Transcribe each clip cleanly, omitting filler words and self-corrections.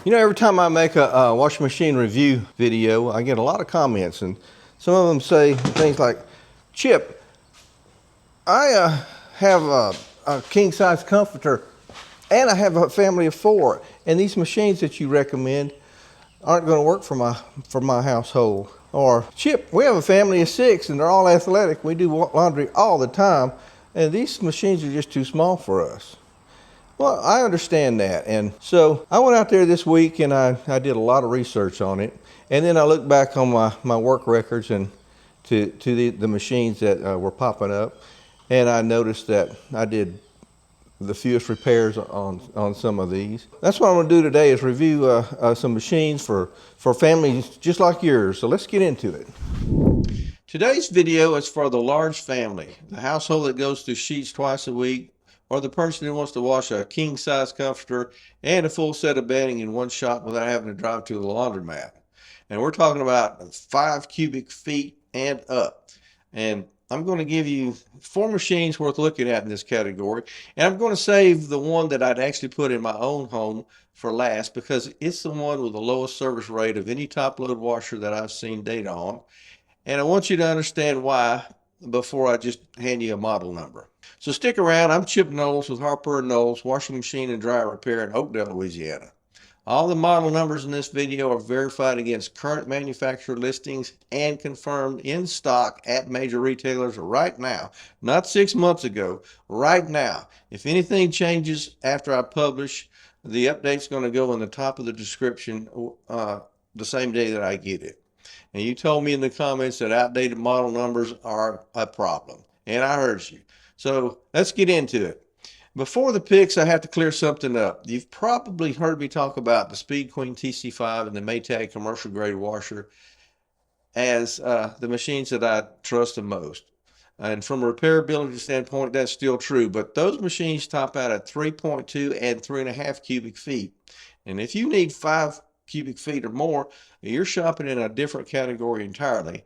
You know, every time I make a washing machine review video, I get a lot of comments, and some of them say things like, Chip, I have a king size comforter and I have a family of 4, and these machines that you recommend aren't going to work for my household. Or, Chip, we have a family of 6 and they're all athletic. We do laundry all the time, and these machines are just too small for us. Well, I understand that. And so I went out there this week and I did a lot of research on it. And then I looked back on my work records and to the machines that were popping up. And I noticed that I did the fewest repairs on some of these. That's what I'm going to do today, is review some machines for families just like yours. So let's get into it. Today's video is for the large family, the household that goes through sheets twice a week, or the person who wants to wash a king size comforter and a full set of bedding in one shot without having to drive to the laundromat. And we're talking about 5 cubic feet and up. And I'm going to give you 4 machines worth looking at in this category. And I'm going to save the one that I'd actually put in my own home for last, because it's the one with the lowest service rate of any top load washer that I've seen data on. And I want you to understand why before I just hand you a model number. So stick around. I'm Chip Knowles with Harper & Knowles Washing Machine and Dryer Repair in Oakdale, Louisiana. All the model numbers in this video are verified against current manufacturer listings and confirmed in stock at major retailers right now, not 6 months ago, right now. If anything changes after I publish, the update's going to go in the top of the description the same day that I get it. And you told me in the comments that outdated model numbers are a problem, and I heard you. So let's get into it. Before the picks, I have to clear something up. You've probably heard me talk about the Speed Queen TC5 and the Maytag commercial grade washer as the machines that I trust the most. And from a repairability standpoint, that's still true. But those machines top out at 3.2 and 3.5 cubic feet. And if you need 5 cubic feet or more, you're shopping in a different category entirely.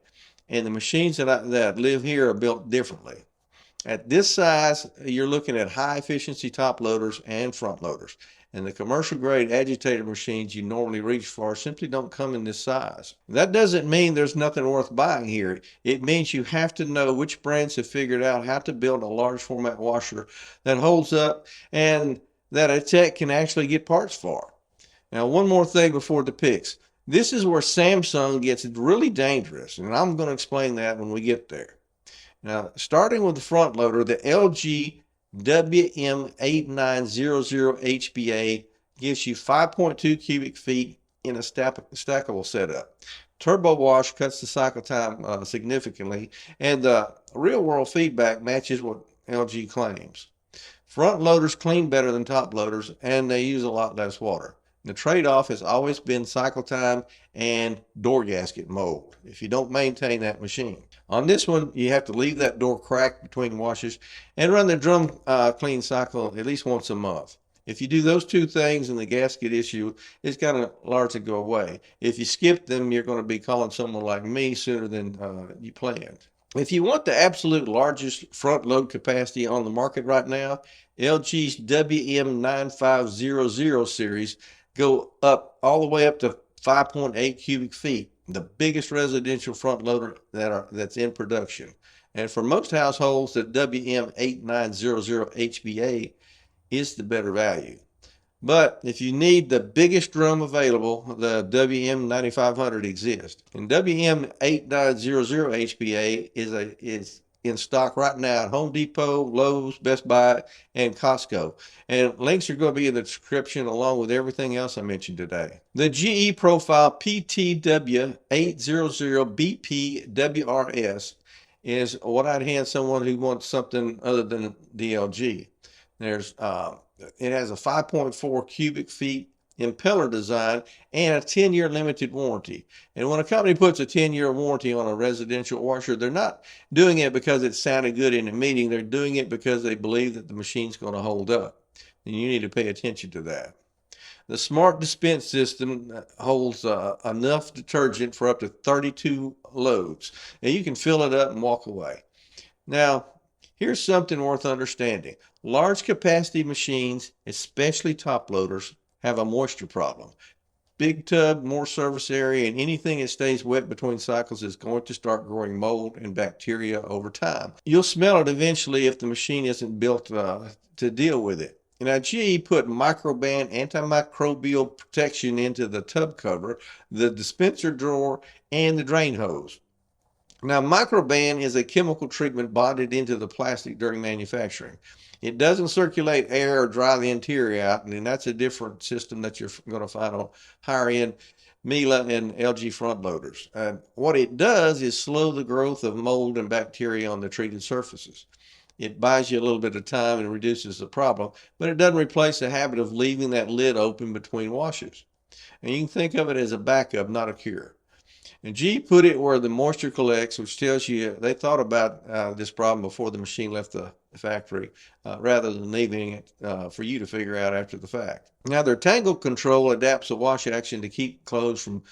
And the machines that live here are built differently. At this size, you're looking at high efficiency top loaders and front loaders. And the commercial grade agitator machines you normally reach for simply don't come in this size. That doesn't mean there's nothing worth buying here. It means you have to know which brands have figured out how to build a large format washer that holds up and that a tech can actually get parts for. Now, one more thing before the picks. This is where Samsung gets really dangerous, and I'm going to explain that when we get there. Now, starting with the front loader, the LG WM8900HBA gives you 5.2 cubic feet in a stackable setup. Turbo wash cuts the cycle time significantly, and the real-world feedback matches what LG claims. Front loaders clean better than top loaders, and they use a lot less water. The trade-off has always been cycle time and door gasket mold if you don't maintain that machine. On this one, you have to leave that door cracked between washes and run the drum clean cycle at least once a month. If you do those 2 things, and the gasket issue is going to largely go away. If you skip them, you're going to be calling someone like me sooner than you planned. If you want the absolute largest front load capacity on the market right now, LG's WM9500 series go up all the way up to 5.8 cubic feet, the biggest residential front loader that's in production. And for most households, the WM8900HBA is the better value. But if you need the biggest drum available, the WM9500 exists. And WM8900HBA is in stock right now at Home Depot, Lowe's, Best Buy, and Costco. And links are going to be in the description along with everything else I mentioned today. The GE Profile PTW800BPWRS is what I'd hand someone who wants something other than DLG. It has a 5.4 cubic feet impeller design and a 10-year limited warranty. And when a company puts a 10-year warranty on a residential washer, they're not doing it because it sounded good in a meeting. They're doing it because they believe that the machine's going to hold up. And you need to pay attention to that. The smart dispense system holds enough detergent for up to 32 loads. And you can fill it up and walk away. Now, here's something worth understanding. Large capacity machines, especially top loaders, have a moisture problem. big tub, more surface area, and anything that stays wet between cycles is going to start growing mold and bacteria over time. You'll smell it eventually if the machine isn't built to deal with it. Now, GE put microban antimicrobial protection into the tub cover, the dispenser drawer, and the drain hose. Now, microban is a chemical treatment bonded into the plastic during manufacturing. It doesn't circulate air or dry the interior out, and that's a different system that you're going to find on higher-end Miele and LG front loaders. What it does is slow the growth of mold and bacteria on the treated surfaces. It buys you a little bit of time and reduces the problem, but it doesn't replace the habit of leaving that lid open between washes. And you can think of it as a backup, not a cure. And G put it where the moisture collects, which tells you they thought about this problem before the machine left the factory, rather than leaving it for you to figure out after the fact. Now, their tangle control adapts the wash action to keep clothes from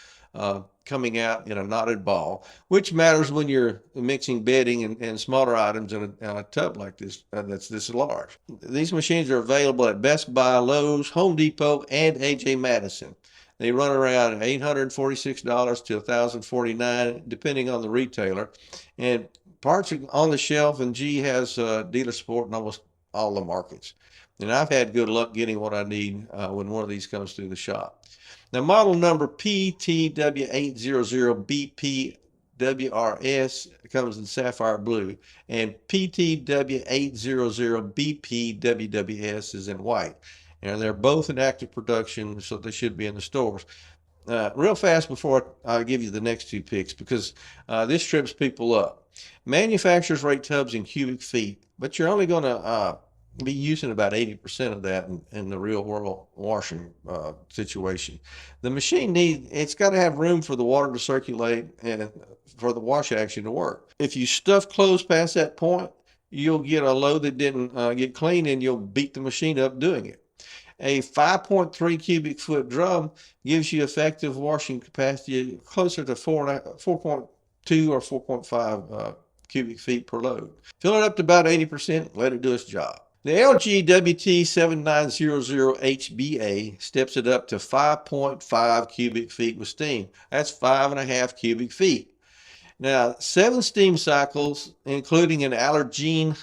coming out in a knotted ball, which matters when you're mixing bedding and smaller items in a tub like this that's this large. These machines are available at Best Buy, Lowe's, Home Depot, and AJ Madison. They run around $846 to $1,049, depending on the retailer. And parts are on the shelf, and G has dealer support in almost all the markets. And I've had good luck getting what I need when one of these comes through the shop. Now, model number PTW800BPWRS comes in sapphire blue, and PTW800BPWWS is in white. And they're both in active production, so they should be in the stores. Real fast before I give you the next two picks, because this trips people up. Manufacturers rate tubs in cubic feet, but you're only going to be using about 80% of that in the real world washing situation. The machine it's got to have room for the water to circulate and for the wash action to work. If you stuff clothes past that point, you'll get a load that didn't get clean, and you'll beat the machine up doing it. A 5.3 cubic foot drum gives you effective washing capacity closer to 4.2 or 4.5 cubic feet per load. Fill it up to about 80%, let it do its job. The LG WT7900HBA steps it up to 5.5 cubic feet with steam. That's 5.5 cubic feet. Now, 7 steam cycles, including an allergen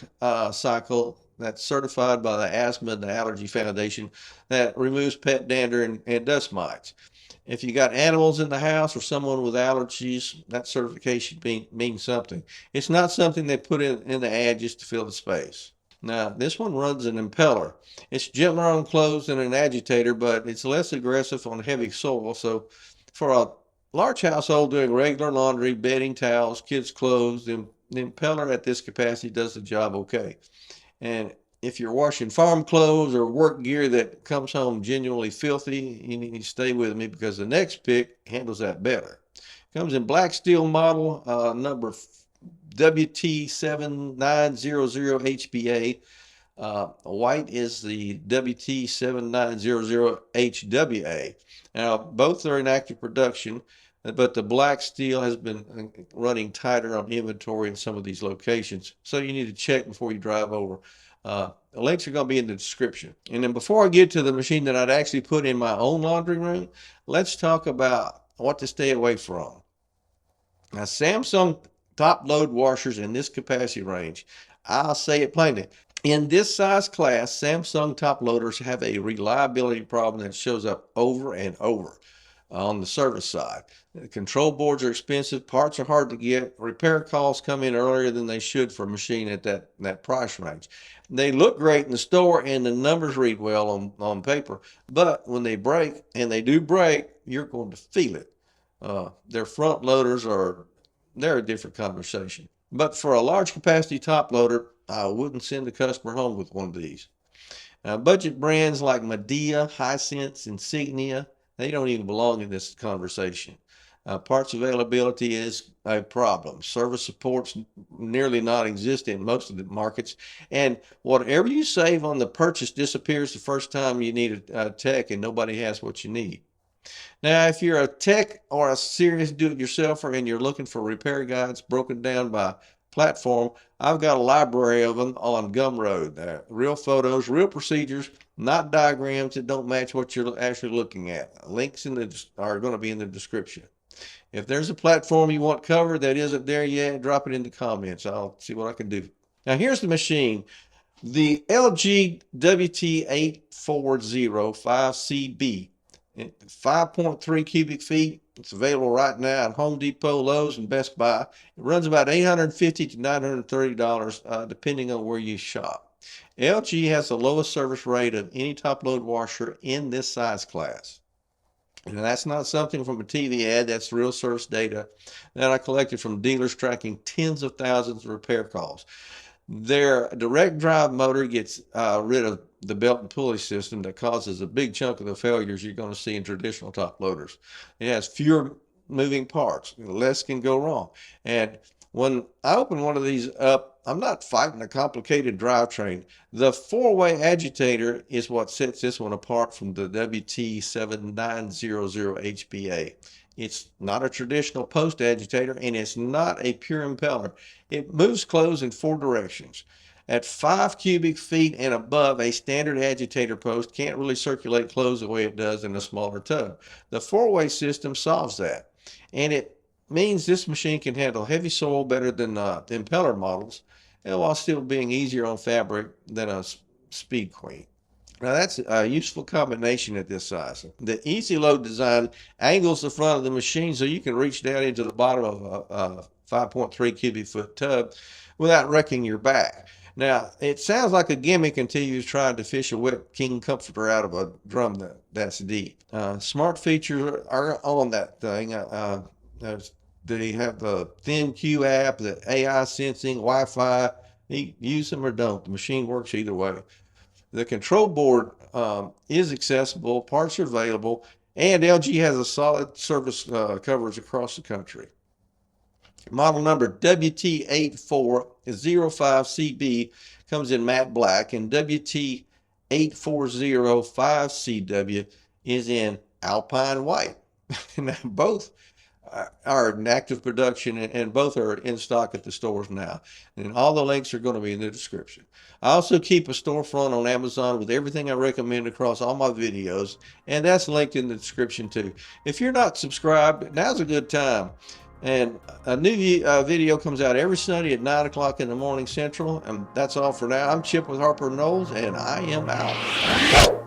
cycle that's certified by the Asthma and the Allergy Foundation, that removes pet dander and dust mites. If you got animals in the house or someone with allergies, that certification means something. It's not something they put in the ad just to fill the space. Now, this one runs an impeller. It's gentler on clothes than an agitator, but it's less aggressive on heavy soil. So for a large household doing regular laundry, bedding, towels, kids' clothes, the impeller at this capacity does the job okay. And if you're washing farm clothes or work gear that comes home genuinely filthy, you need to stay with me, because the next pick handles that better. Comes in black steel model number WT7900HBA. White is the WT7900HWA. Now, both are in active production, but the black steel has been running tighter on inventory in some of these locations. So you need to check before you drive over. The links are going to be in the description. And then before I get to the machine that I'd actually put in my own laundry room, let's talk about what to stay away from. Now, Samsung top load washers in this capacity range, I'll say it plainly. In this size class, Samsung top loaders have a reliability problem that shows up over and over on the service side. The control boards are expensive, parts are hard to get, repair calls come in earlier than they should for a machine at that price range. They look great in the store and the numbers read well on paper, but when they break, and they do break, you're going to feel it. Their front loaders they're a different conversation. But for a large capacity top loader, I wouldn't send the customer home with one of these. Budget brands like Medea, Hisense, Insignia, they don't even belong in this conversation. Parts availability is a problem. Service support's nearly non-existent in most of the markets. And whatever you save on the purchase disappears the first time you need a tech and nobody has what you need. Now, if you're a tech or a serious do-it-yourselfer and you're looking for repair guides broken down by platform, I've got a library of them on Gumroad. Real photos, real procedures, not diagrams that don't match what you're actually looking at. Links are going to be in the description. If there's a platform you want covered that isn't there yet, drop it in the comments. I'll see what I can do. Now here's the machine. The LG WT840 5.3 cubic feet. It's available right now at Home Depot, Lowe's, and Best Buy. It runs about $850 to $930, depending on where you shop. LG has the lowest service rate of any top-load washer in this size class. And that's not something from a TV ad, that's real service data that I collected from dealers tracking tens of thousands of repair calls. Their direct drive motor gets rid of the belt and pulley system that causes a big chunk of the failures you're going to see in traditional top loaders. It has fewer moving parts, less can go wrong. And when I open one of these up, I'm not fighting a complicated drivetrain. The four-way agitator is what sets this one apart from the WT7900HBA. It's not a traditional post agitator, and it's not a pure impeller. It moves clothes in 4 directions. At 5 cubic feet and above, a standard agitator post can't really circulate clothes the way it does in a smaller tub. The 4-way system solves that, and it means this machine can handle heavy soil better than the impeller models, and while still being easier on fabric than a Speed Queen. Now that's a useful combination at this size. The easy load design angles the front of the machine so you can reach down into the bottom of a 5.3 cubic foot tub without wrecking your back. Now, it sounds like a gimmick until you're trying to fish a wet king comforter out of a drum that's deep. Smart features are on that thing. They have the ThinQ app, the AI sensing, Wi-Fi. Use them or don't. The machine works either way. The control board is accessible, parts are available, and LG has a solid service coverage across the country. Model number WT8405CB comes in matte black, and WT8405CW is in alpine white. Now, both are in active production, and both are in stock at the stores now. And all the links are going to be in the description. I also keep a storefront on Amazon with everything I recommend across all my videos, and that's linked in the description too. If you're not subscribed, now's a good time. And a new video comes out every Sunday at 9 o'clock in the morning Central. And that's all for now. I'm Chip with Harper Knowles, and I am out.